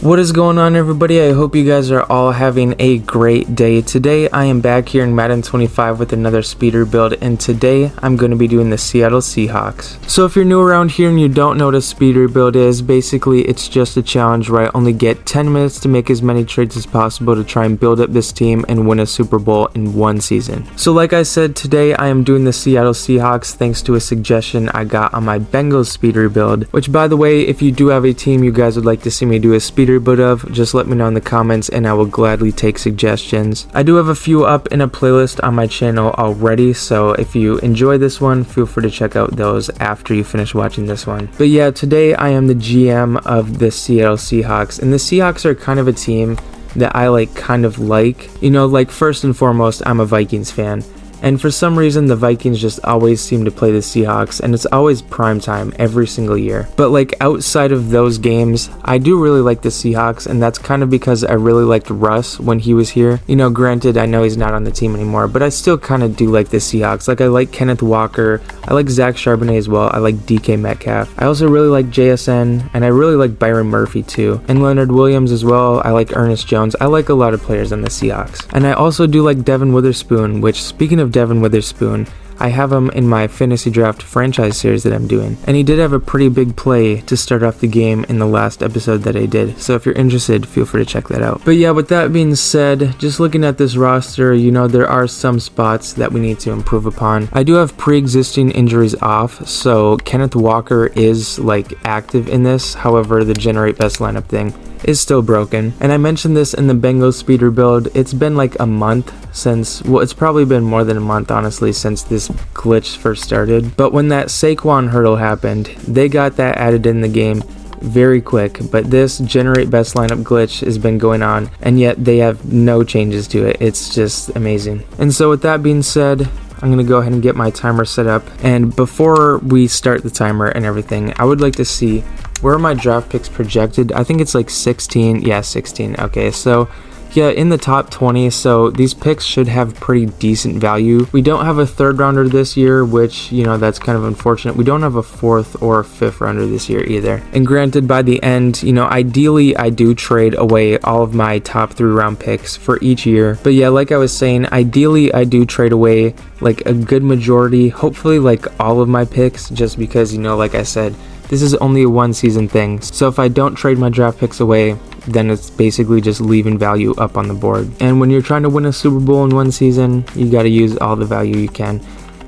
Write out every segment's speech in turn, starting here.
What is going on, everybody? I hope you guys are all having a great day. Today I am back here in Madden 25 with another speeder build, and today I'm going to be doing the Seattle Seahawks. So if you're new around here and you don't know what a speeder build is, basically it's just a challenge where I only get 10 minutes to make as many trades as possible to try and build up this team and win a Super Bowl in one season. So like I said, today I am doing the Seattle Seahawks thanks to a suggestion I got on my Bengals speeder build, which, by the way, if you do have a team you guys would like to see me do a speeder build of, just let me know in the comments and I will gladly take suggestions. I do have a few up in a playlist on my channel already, so if you enjoy this one, feel free to check out those after you finish watching this one. But yeah, today I am the GM of the Seattle Seahawks, and the Seahawks are kind of a team that I kind of like. You know, first and foremost, I'm a Vikings fan. And for some reason, the Vikings just always seem to play the Seahawks, and it's always prime time every single year. But outside of those games, I do really like the Seahawks, and that's kind of because I really liked Russ when he was here. You know, granted, I know he's not on the team anymore, but I still kind of do like the Seahawks. I like Kenneth Walker, I like Zach Charbonnet as well, I like DK Metcalf. I also really like JSN, and I really like Byron Murphy too. And Leonard Williams as well, I like Ernest Jones. I like a lot of players on the Seahawks. And I also do like Devin Witherspoon, which, speaking of Devin Witherspoon, I have him in my fantasy draft franchise series that I'm doing, and he did have a pretty big play to start off the game in the last episode that I did, so if you're interested, feel free to check that out. But yeah, with that being said, just looking at this roster, you know, there are some spots that we need to improve upon. I do have pre-existing injuries off, so Kenneth Walker is active in this. However, the generate best lineup thing is still broken. And I mentioned this in the Bengals speeder build. It's been a month since, well, it's probably been more than a month honestly since this glitch first started. But when that Saquon hurdle happened, they got that added in the game very quick. But this generate best lineup glitch has been going on, and yet they have no changes to it. It's just amazing. And so with that being said, I'm going to go ahead and get my timer set up. And before we start the timer and everything, I would like to see, where are my draft picks projected? I think it's 16. Yeah, 16. Okay, so yeah, in the top 20, so these picks should have pretty decent value. We don't have a third rounder this year, which, you know, that's kind of unfortunate. We don't have a fourth or fifth rounder this year either. And granted, by the end, you know, ideally I do trade away all of my top 3 round picks for each year. But yeah, like I was saying, ideally I do trade away a good majority, hopefully all of my picks, just because, you know, like I said, this is only a one season thing. So if I don't trade my draft picks away, then it's basically just leaving value up on the board. And when you're trying to win a Super Bowl in one season, you got to use all the value you can.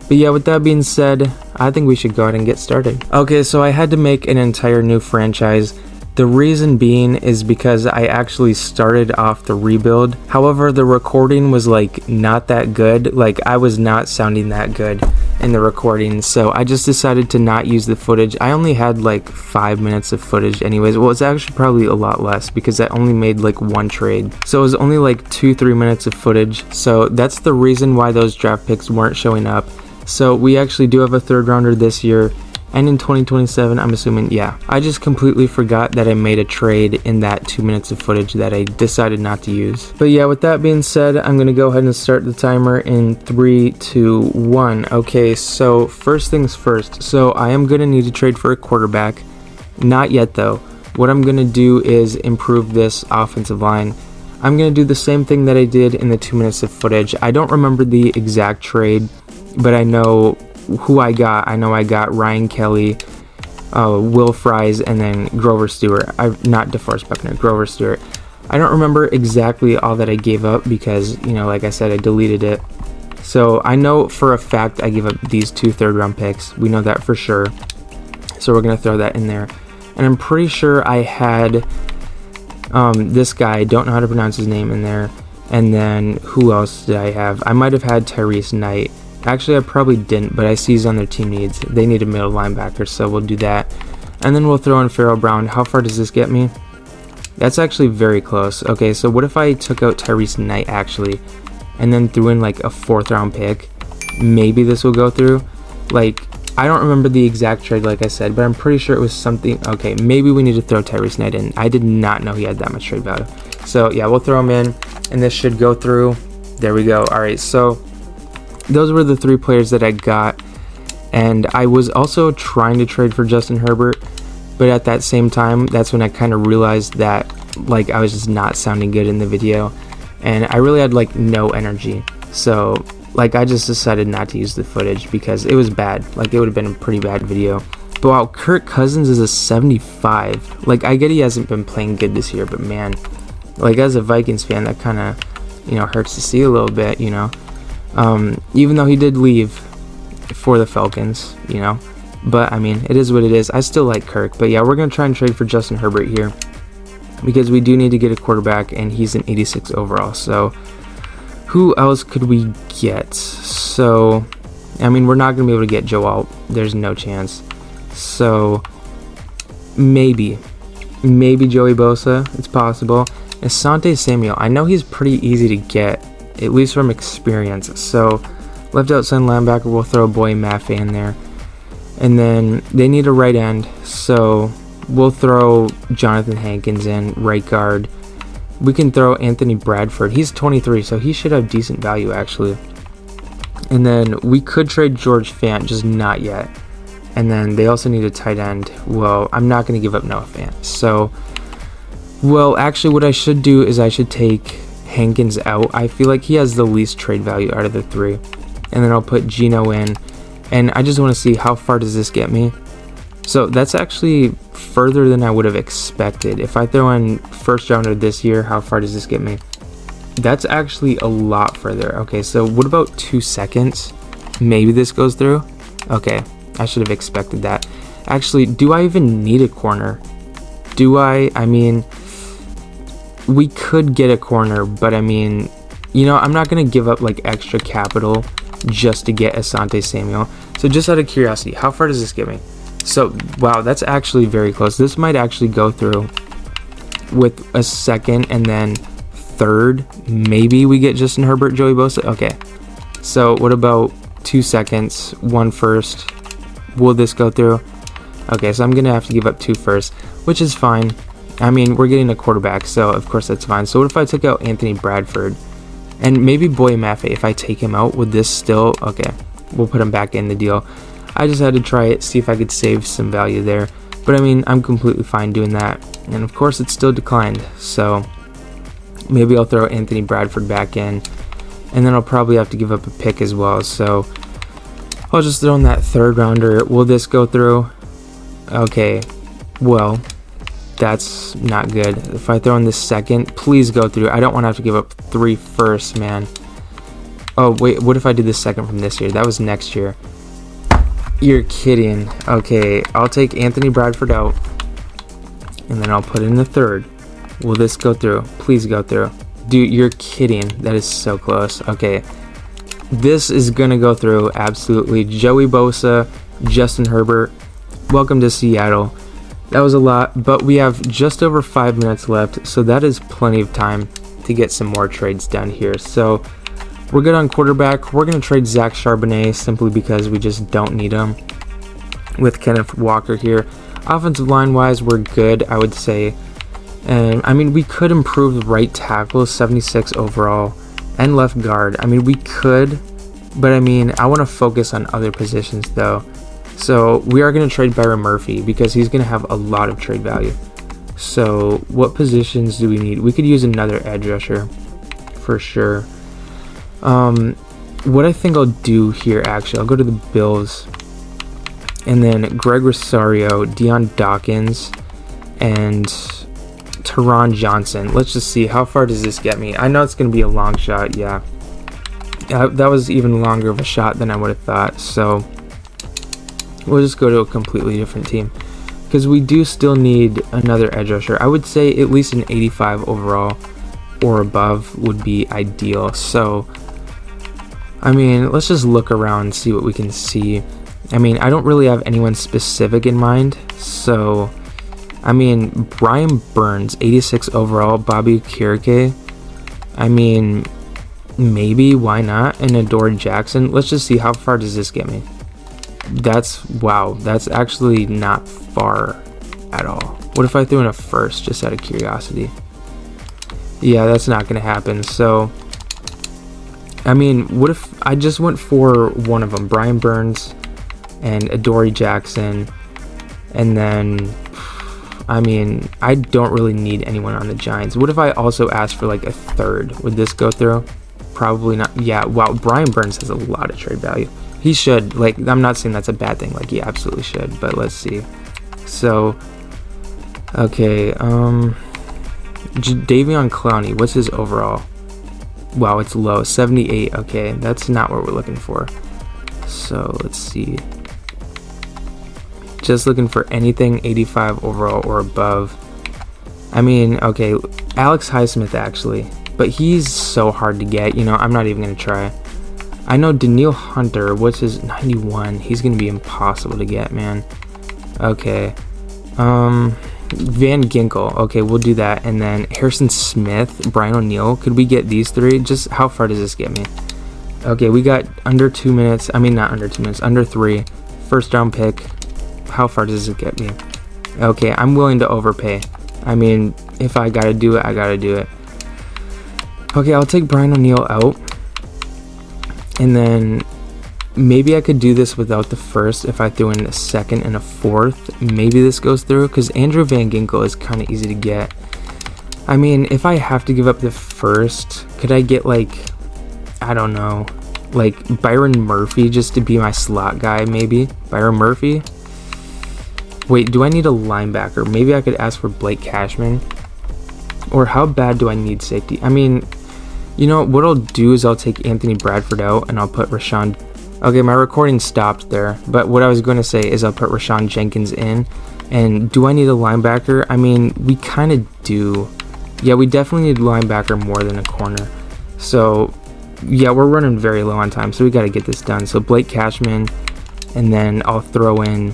But yeah, with that being said, I think we should go ahead and get started. Okay, so I had to make an entire new franchise. The reason being is because I actually started off the rebuild. However, the recording was not that good. I was not sounding that good in the recording, so I just decided to not use the footage. I only had 5 minutes of footage anyways. Well, it's actually probably a lot less because I only made one trade, so it was only 2-3 minutes of footage. So that's the reason why those draft picks weren't showing up. So we actually do have a third rounder this year, and in 2027, I'm assuming. Yeah, I just completely forgot that I made a trade in that 2 minutes of footage that I decided not to use. But yeah, with that being said, I'm going to go ahead and start the timer in 3, 2, 1. Okay, so first things first. So I am going to need to trade for a quarterback. Not yet though. What I'm going to do is improve this offensive line. I'm going to do the same thing that I did in the 2 minutes of footage. I don't remember the exact trade, but I know who I got. I know I got Ryan Kelly, Will Fries, and then Grover Stewart. Not DeForest Buckner, Grover Stewart. I don't remember exactly all that I gave up because, you know, like I said, I deleted it. So I know for a fact I gave up these 2 third round picks. We know that for sure. So we're going to throw that in there. And I'm pretty sure I had this guy, I don't know how to pronounce his name, in there. And then who else did I have? I might have had Tyrese Knight. Actually, I probably didn't, but I see he's on their team needs. They need a middle linebacker, so we'll do that. And then we'll throw in Pharaoh Brown. How far does this get me? That's actually very close. Okay, so what if I took out Tyrese Knight, actually, and then threw in a 4th round pick? Maybe this will go through. I don't remember the exact trade, like I said, but I'm pretty sure it was something. Okay, maybe we need to throw Tyrese Knight in. I did not know he had that much trade value. So yeah, we'll throw him in, and this should go through. There we go. All right, so those were the 3 players that I got, and I was also trying to trade for Justin Herbert, but at that same time, that's when I kind of realized that like I was just not sounding good in the video, and I really had like no energy. So like I just decided not to use the footage because it was bad. Like it would have been a pretty bad video. But wow, Kirk Cousins is a 75. Like I get he hasn't been playing good this year, but man, like as a Vikings fan, that kind of, you know, hurts to see a little bit, you know. Even though he did leave for the Falcons, you know. But I mean, it is what it is. I still like Kirk. But yeah, we're going to try and trade for Justin Herbert here, because we do need to get a quarterback, and he's an 86 overall. So who else could we get? So, I mean, we're not going to be able to get Joe Alt. There's no chance. So maybe Joey Bosa. It's possible. Asante Samuel. I know he's pretty easy to get, at least from experience. So left outside linebacker, we'll throw Boy Maffei in there. And then they need a right end, so we'll throw Jonathan Hankins in, right guard. We can throw Anthony Bradford. He's 23, so he should have decent value, actually. And then we could trade George Fant, just not yet. And then they also need a tight end. Well, I'm not going to give up Noah Fant. So, well, actually what I should do is I should take Hankins out. I feel like he has the least trade value out of the three. And then I'll put Geno in. And I just want to see how far does this get me. So that's actually further than I would have expected. If I throw in first rounder this year, how far does this get me? That's actually a lot further. Okay, so what about 2 seconds? Maybe this goes through. Okay, I should have expected that. Actually, do I even need a corner? Do I? I mean, we could get a corner, but I mean, you know, I'm not going to give up like extra capital just to get Asante Samuel. So just out of curiosity, how far does this get me? So wow, that's actually very close. This might actually go through with a second and then third. Maybe we get Justin Herbert, Joey Bosa. Okay, so what about 2 seconds, 1 first? Will this go through? Okay, so I'm gonna have to give up 2 first, which is fine. I mean, we're getting a quarterback, so of course that's fine. So what if I took out Anthony Bradford? And maybe Boy Maffei, if I take him out, would this still... Okay, we'll put him back in the deal. I just had to try it, see if I could save some value there. But I mean, I'm completely fine doing that. And of course, it still declined. So maybe I'll throw Anthony Bradford back in. And then I'll probably have to give up a pick as well. So I'll just throw in that third rounder. Will this go through? Okay, well... That's not good. If I throw in this second, please go through. I don't want to have to give up 3 first, man. Oh, wait, what if I did the second from this year? That was next year. You're kidding. Okay, I'll take Anthony Bradford out. And then I'll put in the third. Will this go through? Please go through. Dude, you're kidding. That is so close. Okay. This is going to go through, absolutely. Joey Bosa, Justin Herbert. Welcome to Seattle. That was a lot, but we have just over 5 minutes left, so that is plenty of time to get some more trades done here. So we're good on quarterback. We're going to trade Zach Charbonnet simply because we just don't need him with Kenneth Walker here. Offensive line-wise, we're good, I would say. And, I mean, we could improve the right tackle, 76 overall, and left guard. I mean, we could, but, I mean, I want to focus on other positions, though. So we are going to trade Byron Murphy because he's going to have a lot of trade value. So what positions do we need? We could use another edge rusher for sure. What I think I'll do here, actually, I'll go to the Bills. And then Greg Rosario, Deion Dawkins, and Teron Johnson. Let's just see, how far does this get me? I know it's going to be a long shot, yeah. That was even longer of a shot than I would have thought. So we'll just go to a completely different team because we do still need another edge rusher. I would say at least an 85 overall or above would be ideal. So, I mean, let's just look around and see what we can see. I mean, I don't really have anyone specific in mind. So, I mean, Brian Burns, 86 overall, Bobby Kirke. I mean, maybe, why not? And Adoree Jackson. Let's just see, how far does this get me? Wow, that's actually not far at all. What if I threw in a first, just out of curiosity? Yeah, that's not going to happen. So, I mean, what if I just went for one of them? Brian Burns and Adoree Jackson. And then, I mean, I don't really need anyone on the Giants. What if I also asked for like a third? Would this go through? Probably not. Yeah, wow, Brian Burns has a lot of trade value. He should. Like, I'm not saying that's a bad thing. Like, he absolutely should. But let's see. So, okay, Davion Clowney, what's his overall? Wow, it's low, 78. Okay, that's not what we're looking for. So let's see. Just looking for anything 85 overall or above. I mean, okay, Alex Highsmith actually, but he's so hard to get. You know, I'm not even gonna try. I know Daniil Hunter, what's his 91? He's gonna be impossible to get, man. Okay, Van Ginkel. Okay, we'll do that. And then Harrison Smith, Brian O'Neill. Could we get these three? Just how far does this get me? Okay, we got under 2 minutes. I mean, not under 2 minutes, under 3. First round pick. How far does this get me? Okay, I'm willing to overpay. I mean, if I gotta do it, I gotta do it. Okay, I'll take Brian O'Neill out. And then maybe I could do this without the first if I threw in a second and a fourth. Maybe this goes through because Andrew Van Ginkel is kind of easy to get. I mean, if I have to give up the first, could I get like, I don't know, like Byron Murphy just to be my slot guy maybe? Byron Murphy? Wait, do I need a linebacker? Maybe I could ask for Blake Cashman. Or how bad do I need safety? I mean, you know, what I'll do is I'll take Anthony Bradford out and I'll put Rashawn. Okay, my recording stopped there. But what I was going to say is I'll put Rashawn Jenkins in. And do I need a linebacker? I mean, we kind of do. Yeah, we definitely need a linebacker more than a corner. So, yeah, we're running very low on time. So we got to get this done. So Blake Cashman. And then I'll throw in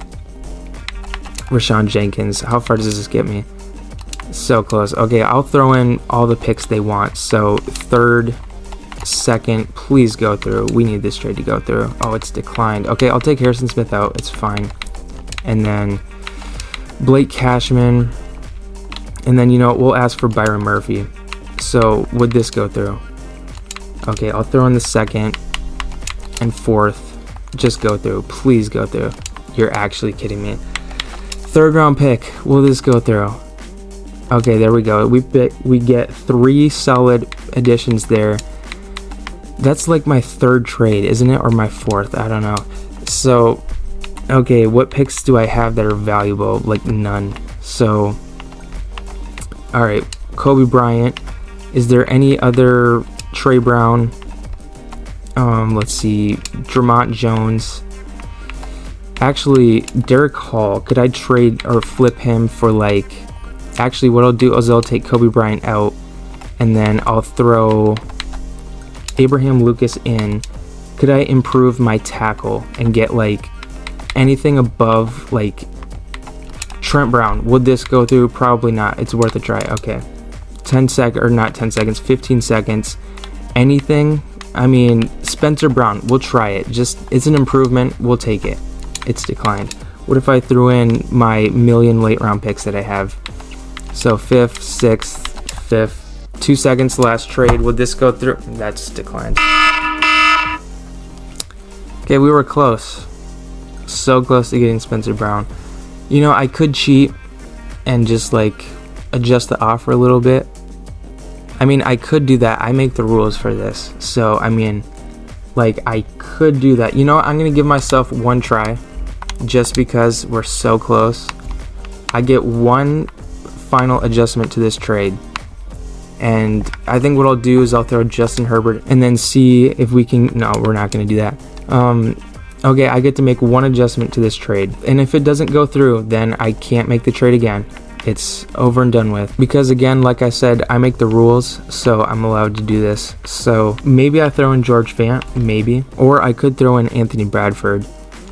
Rashawn Jenkins. How far does this get me? So close. Okay, I'll throw in all the picks they want. So third, second, please go through. We need this trade to go through. Oh, it's declined. Okay, I'll take Harrison Smith out. It's fine. And then Blake Cashman. And then, you know, we'll ask for Byron Murphy. So would this go through? Okay, I'll throw in the second and fourth. Just go through. Please go through. You're actually kidding me. Third round pick. Will this go through? Okay, there we go. We get 3 solid additions there. That's like my third trade, isn't it? Or my fourth? I don't know. So, okay, what picks do I have that are valuable? Like none. So, all right, Kobe Bryant. Is there any other? Trey Brown? Let's see, Dramont Jones. Actually, Derek Hall. Could I trade or flip him for like? Actually, what I'll do is I'll take Kobe Bryant out, and then I'll throw Abraham Lucas in. Could I improve my tackle and get like anything above like Trent Brown? Would this go through? Probably not. It's worth a try. Okay, 10 seconds or not 10 seconds, 15 seconds. Anything? I mean, Spencer Brown. We'll try it. Just it's an improvement. We'll take it. It's declined. What if I threw in my million late round picks that I have? So 5th, 6th, 5th, 2 seconds last trade. Would this go through? That's declined. Okay, we were close. So close to getting Spencer Brown. You know, I could cheat and just like adjust the offer a little bit. I mean, I could do that. I make the rules for this. So, I mean, like I could do that. You know what? I'm going to give myself one try just because we're so close. I get one final adjustment to this trade, and I think what I'll do is I'll throw Justin Herbert and then see if we can. No, we're not going to do that. Okay, I get to make one adjustment to this trade, and if it doesn't go through, then I can't make the trade again. It's over and done with, because again, like I said, I make the rules, so I'm allowed to do this. So maybe I throw in George Fant, maybe, or I could throw in Anthony Bradford.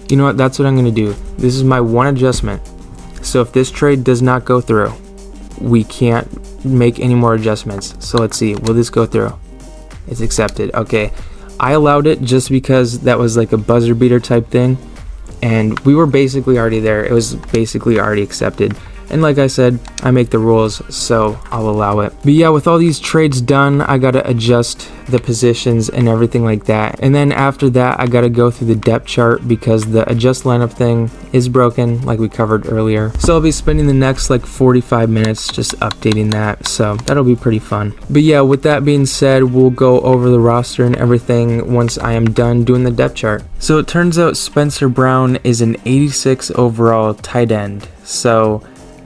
You know what? That's what I'm going to do. This is my one adjustment. So if this trade does not go through, we can't make any more adjustments. So let's see. Will this go through? It's accepted. Okay. I allowed it just because that was like a buzzer beater type thing. And we were basically already there. It was basically already accepted. And like I said, I make the rules, so I'll allow it. But yeah, with all these trades done, I gotta adjust the positions and everything like that. And then after that, I gotta go through the depth chart because the adjust lineup thing is broken, like we covered earlier. So I'll be spending the next like 45 minutes just updating that, so that'll be pretty fun. But yeah, with that being said, we'll go over the roster and everything once I am done doing the depth chart. So it turns out Spencer Brown is an 86 overall tight end. So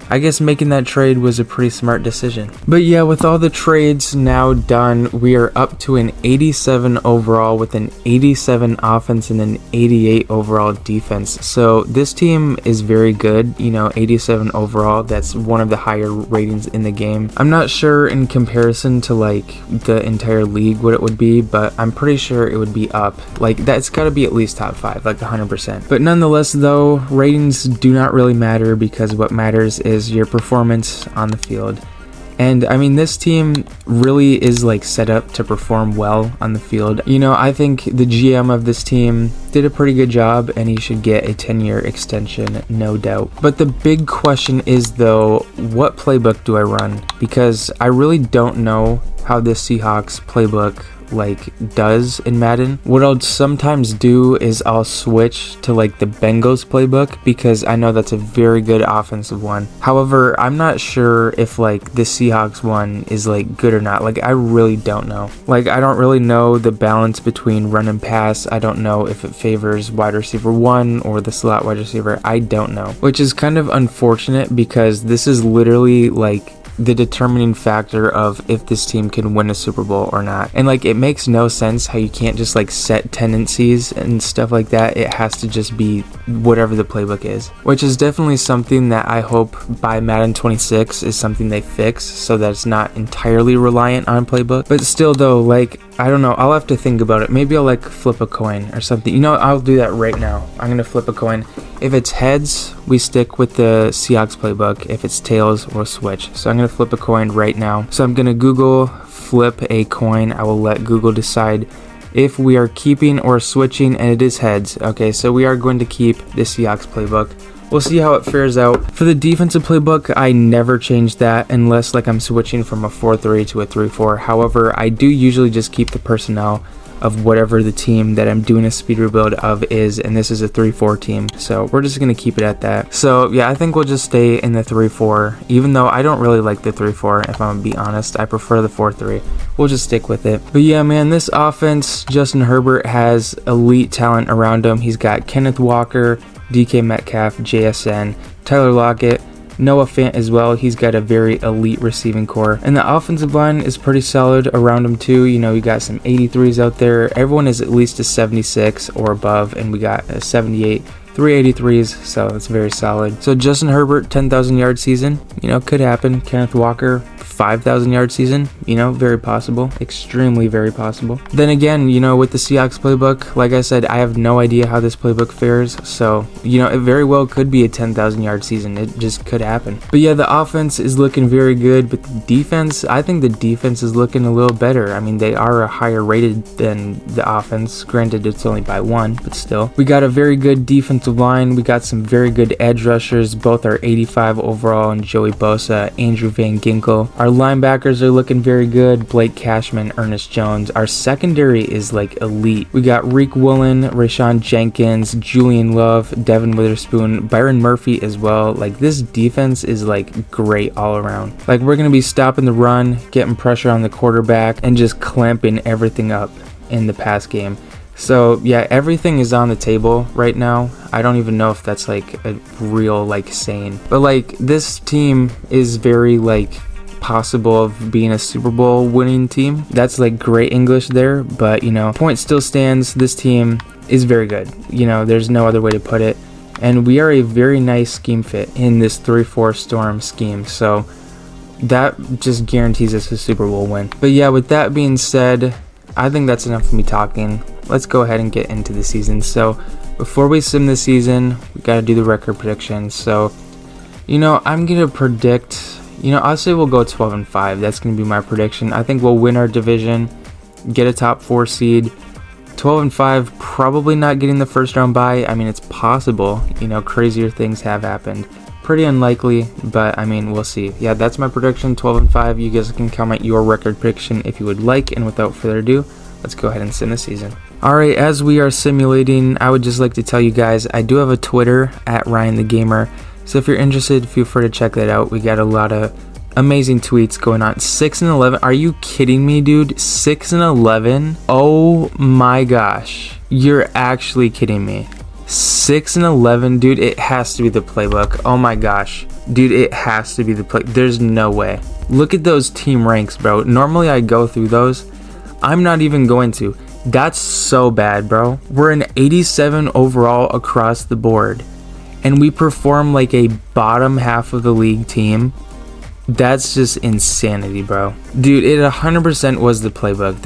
I guess making that trade was a pretty smart decision. But yeah, with all the trades now done, we are up to an 87 overall with an 87 offense and an 88 overall defense. So this team is very good, 87 overall. That's one of the higher ratings in the game. I'm not sure in comparison to like the entire league what it would be, but I'm pretty sure it would be up. Like that's gotta be at least top 5, like 100%. But nonetheless though, ratings do not really matter because what matters is your performance on the field. And I mean, this team really is like set up to perform well on the field. I think the GM of this team did a pretty good job and he should get a 10-year extension, no doubt. But the big question is though, what playbook do I run? Because I really don't know how this Seahawks playbook does in Madden. What I'll sometimes do is I'll switch to like the Bengals playbook because I know that's a very good offensive one. However, I'm not sure if like the Seahawks one is like good or not. Like I really don't know. Like I don't really know the balance between run and pass. I don't know if it favors wide receiver 1 or the slot wide receiver. I don't know, which is kind of unfortunate because this is literally like the determining factor of if this team can win a Super Bowl or not. And like it makes no sense how you can't just like set tendencies and stuff like that. It has to just be whatever the playbook is, which is definitely something that I hope by Madden 26 is something they fix so that it's not entirely reliant on playbook. But still though, like I don't know, I'll have to think about it. Maybe I'll like flip a coin or something. I'll do that right now. I'm gonna flip a coin. If it's heads, we stick with the Seahawks playbook. If it's tails, we'll switch. So I'm gonna flip a coin right now. So I'm gonna Google flip a coin. I will let Google decide if we are keeping or switching, and it is heads. Okay, so we are going to keep the Seahawks playbook. We'll see how it fares out. For the defensive playbook, I never change that unless like I'm switching from a 4-3 to a 3-4. However, I do usually just keep the personnel of whatever the team that I'm doing a speed rebuild of is, and this is a 3-4 team, so we're just gonna keep it at that. So yeah, I think we'll just stay in the 3-4, even though I don't really like the 3-4, if I'm gonna be honest. I prefer the 4-3. We'll just stick with it. But yeah, man, this offense, Justin Herbert has elite talent around him. He's got Kenneth Walker, DK Metcalf, JSN, Tyler Lockett, Noah Fant as well. He's got a very elite receiving core, and the offensive line is pretty solid around him too. We got some 83s out there. Everyone is at least a 76 or above, and we got a 78, 383s, so it's very solid. So Justin Herbert, 10,000 yard season, could happen. Kenneth Walker, 5,000 yard season, very possible, extremely very possible. Then again, with the Seahawks playbook, like I said, I have no idea how this playbook fares, so it very well could be a 10,000 yard season. It just could happen. But yeah, the offense is looking very good, but the defense, I think the defense is looking a little better. I mean, they are a higher rated than the offense. Granted, it's only by 1, but still. We got a very good defensive line. We got some very good edge rushers. Both are 85 overall, and Joey Bosa, Andrew Van Ginkel. Our linebackers are looking very good. Blake Cashman, Ernest Jones. Our secondary is like elite. We got Reek Woolen, Rashawn Jenkins, Julian Love, Devin Witherspoon, Byron Murphy as well. Like this defense is like great all around. Like we're going to be stopping the run, getting pressure on the quarterback, and just clamping everything up in the pass game. So yeah, everything is on the table right now. I don't even know if that's like a real like saying, but like this team is very like possible of being a Super Bowl winning team. That's like great English there, but point still stands. This team is very good. There's no other way to put it. And we are a very nice scheme fit in this 3-4 Storm scheme. So that just guarantees us a Super Bowl win. But yeah, with that being said, I think that's enough of me talking. Let's go ahead and get into the season. So before we sim the season, we got to do the record predictions. So, I'm going to predict, I'll say we'll go 12-5. That's going to be my prediction. I think we'll win our division, get a top 4 seed. 12-5, probably not getting the first round bye. I mean, it's possible. Crazier things have happened. Pretty unlikely, but I mean, we'll see. Yeah, that's my prediction, 12-5. You guys can comment your record prediction if you would like, and without further ado, let's go ahead and sim the season. Alright, as we are simulating, I would just like to tell you guys, I do have a Twitter, @RyanTheGamer, so if you're interested, feel free to check that out. We got a lot of amazing tweets going on. 6-11, are you kidding me, dude? 6-11? Oh my gosh, you're actually kidding me. 6-11, dude, it has to be the playbook. Oh my gosh, dude, it has to be the play. There's no way. Look at those team ranks, bro. Normally I go through those. I'm not even going to. That's so bad, bro. We're an 87 overall across the board, and we perform like a bottom half of the league team. That's just insanity, bro. Dude, it 100% was the playbook.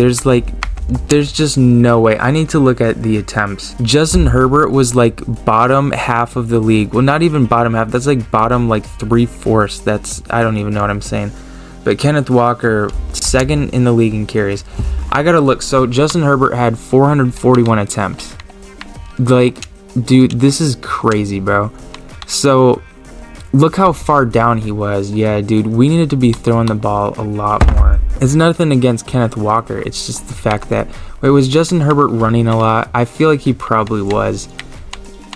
There's just no way. I need to look at the attempts. Justin Herbert was like bottom half of the league. Well, not even bottom half. That's like bottom like 3/4. That's, I don't even know what I'm saying. But Kenneth Walker, second in the league in carries. I gotta look. So Justin Herbert had 441 attempts. Like, dude, this is crazy, bro. So look how far down he was. Yeah, dude, we needed to be throwing the ball a lot more. It's nothing against Kenneth Walker. It's just the fact that, wait, was Justin Herbert running a lot? I feel like he probably was.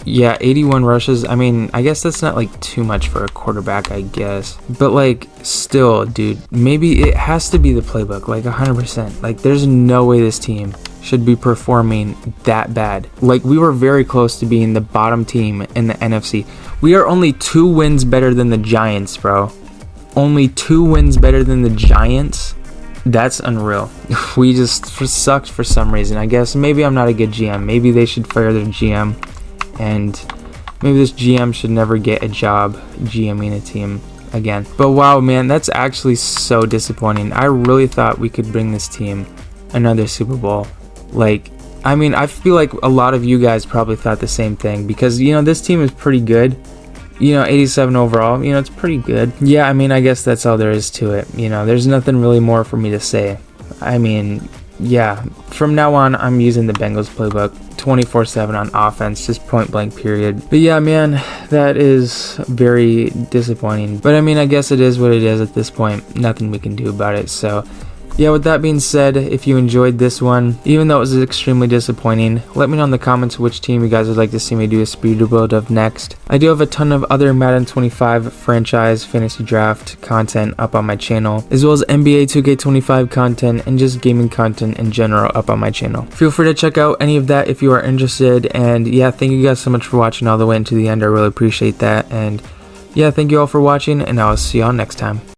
Yeah, 81 rushes. I mean, I guess that's not like too much for a quarterback, I guess. But like, still, dude, maybe it has to be the playbook, like 100%. Like, there's no way this team should be performing that bad. Like, we were very close to being the bottom team in the NFC. We are only 2 wins better than the Giants, bro. Only 2 wins better than the Giants. That's unreal. We just sucked for some reason. I guess maybe I'm not a good GM. Maybe they should fire their GM. And maybe this GM should never get a job GMing a team again. But wow, man, that's actually so disappointing. I really thought we could bring this team another Super Bowl. Like, I mean, I feel like a lot of you guys probably thought the same thing, because, you know, this team is pretty good. You know, 87 overall, you know, it's pretty good. Yeah, I mean, I guess that's all there is to it. You know, there's nothing really more for me to say. I mean, yeah, from now on, I'm using the Bengals playbook 24/7 on offense, just point blank period. But yeah, man, that is very disappointing. But I mean, I guess it is what it is at this point. Nothing we can do about it. So yeah, with that being said, if you enjoyed this one, even though it was extremely disappointing, let me know in the comments which team you guys would like to see me do a speed build of next. I do have a ton of other Madden 25 franchise fantasy draft content up on my channel, as well as NBA 2K25 content and just gaming content in general up on my channel. Feel free to check out any of that if you are interested, and yeah, thank you guys so much for watching all the way into the end. I really appreciate that, and yeah, thank you all for watching, and I'll see you all next time.